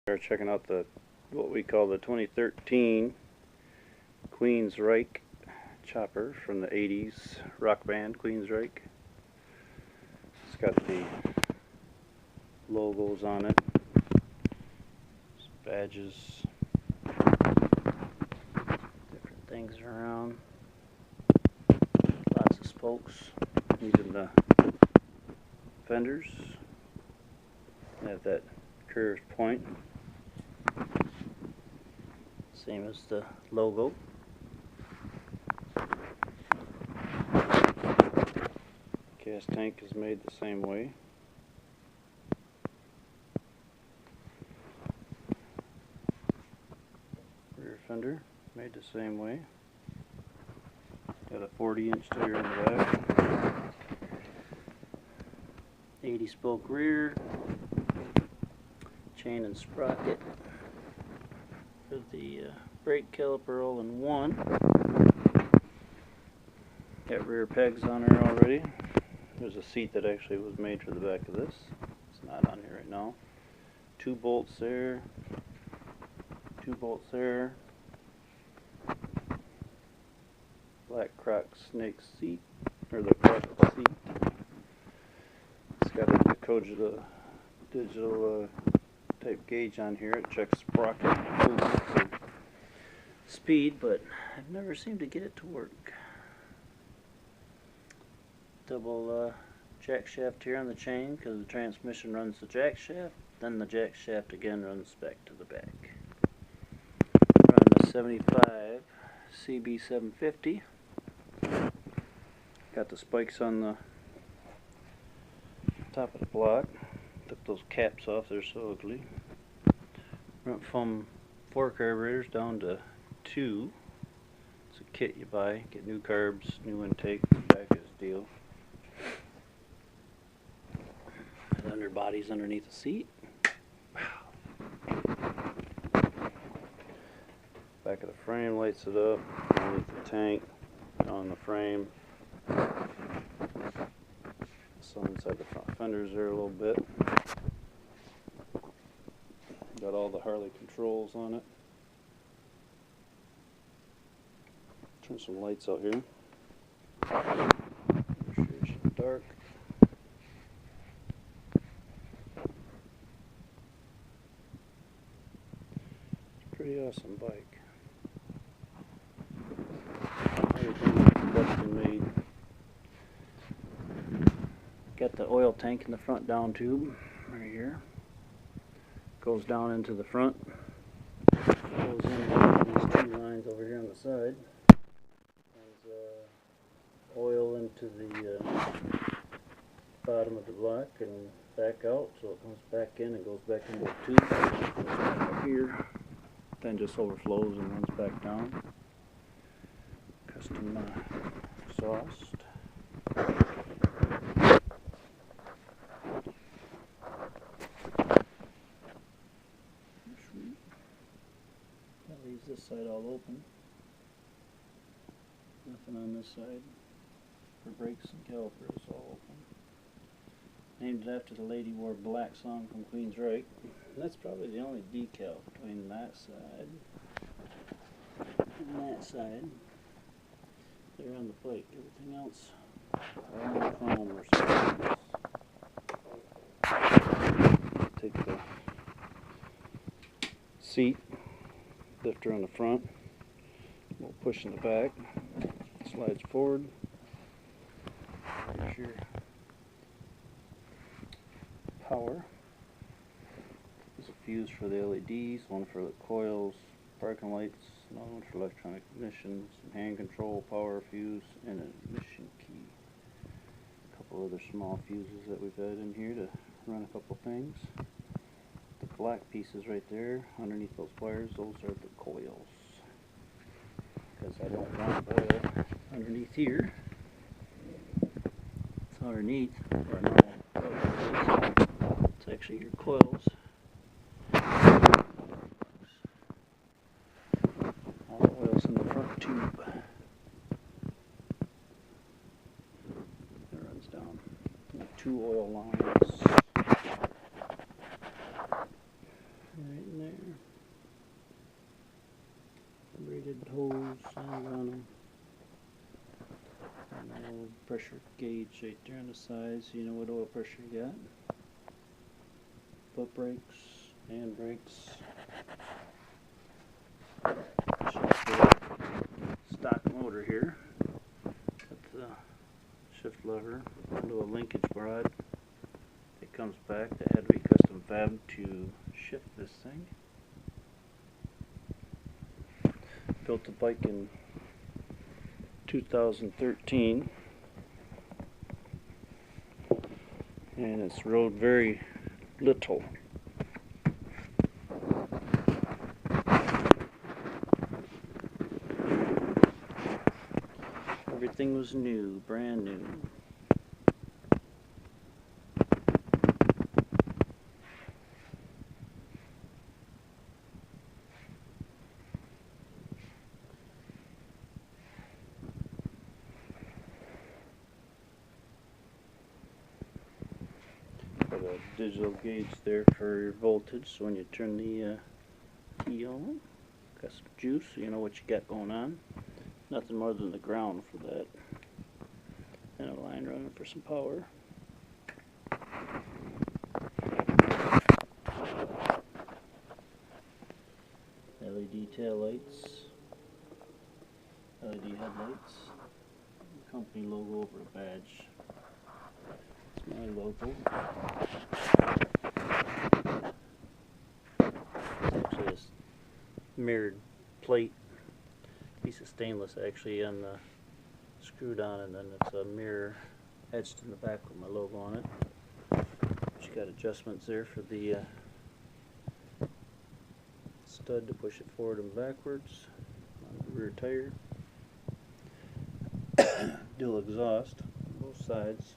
We're checking out the what we call the 2013 Queensryche chopper from the 80s rock band Queensryche. It's got the logos on it, badges, different things around, lots of spokes. These are the fenders. They have that curved point, same as the logo. Gas tank is made the same way. Rear fender made the same way. Got a 40-inch tire in the back. 80 spoke rear. Chain and sprocket for the brake caliper all in one. Got rear pegs on there already. There's a seat that actually was made for the back of this. It's not on here right now. 2 bolts there. 2 bolts there. Black croc snake seat, or the croc seat. It's got a digital type gauge on here. It checks sprocket movement for speed, but I've never seemed to get it to work. Double jack shaft here on the chain because the transmission runs the jack shaft, then the jack shaft again runs back to the back. Running a 75 CB750. Got the spikes on the top of the block. Took those caps off, they're so ugly. Went from 4 carburetors down to 2. It's a kit you buy, get new carbs, new intake, back is deal. And underbody's underneath the seat. Back of the frame lights it up, underneath the tank, on the frame. So inside the front fenders there a little bit. Got all the Harley controls on it. Turn some lights out here. Registration dark. Pretty awesome bike. Everything custom made. Got the oil tank in the front down tube right here. Goes down into the front. Goes in these 2 lines over here on the side. Has oil into the bottom of the block and back out, so it comes back in and goes back into the tube. Goes back up here. Then just overflows and runs back down. Custom exhaust. That leaves this side all open. Nothing on this side. For brakes and calipers, all open. Named it after the lady wore black song from Queensryche. That's probably the only decal between that side and that side. There on the plate. Everything else all on chrome or something. Take the seat lifter on the front. We'll push in the back. Slides forward. There's your power. There's a fuse for the LEDs, one for the coils, parking lights, another one for electronic ignition, some hand control, power fuse, and an ignition key. A couple other small fuses that we've had in here to run a couple things. The black pieces right there, underneath those wires, those are the coils. Because I don't want oil underneath here. It's underneath where a normal coil is. It's actually your coils. All the oil's in the front tube. It runs down. 2 oil lines. Right threaded hose and on them. And an old pressure gauge right there on the side, so you know what oil pressure you got. Foot brakes, hand brakes. Shift stock motor here. Got the shift lever into a linkage rod. It comes back. That had to be custom fab to shift this thing. Built the bike in 2013, and it's rode very little. Everything was new, brand new. Got a digital gauge there for your voltage, so when you turn the key on, got some juice so you know what you got going on. Nothing more than the ground for that. And a line running for some power. LED tail lights, LED headlights, company logo over a badge. It's my logo. It's actually a mirrored plate, piece of stainless actually, on the screwed on, and then it's a mirror etched in the back with my logo on it. She got adjustments there for the stud to push it forward and backwards on the rear tire. Dual exhaust on both sides.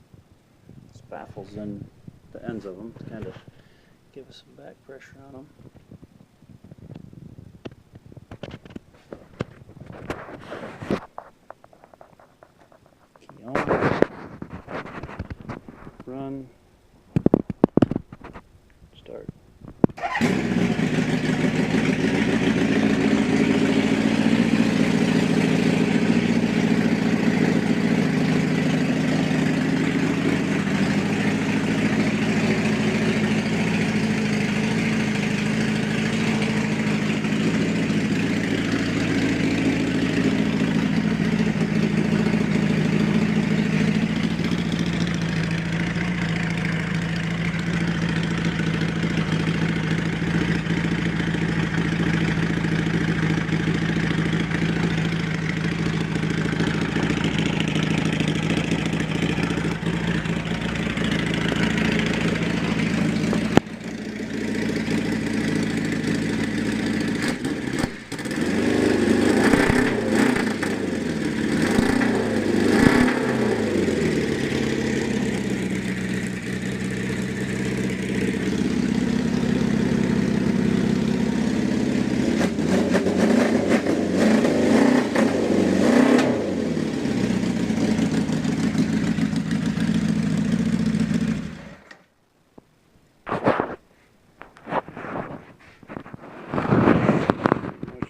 Baffles in the ends of them to kind of give us some back pressure on them. Key on, run, start.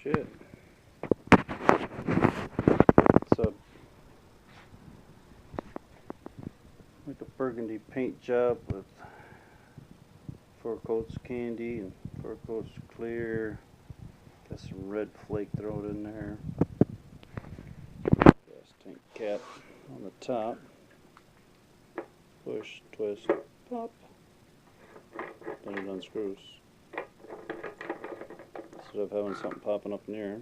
Shit. So, like a burgundy paint job with 4 coats candy and 4 coats clear. Got some red flake thrown in there. Gas tank cap on the top. Push, twist, pop. Then it unscrews. Instead of having something popping up in the air.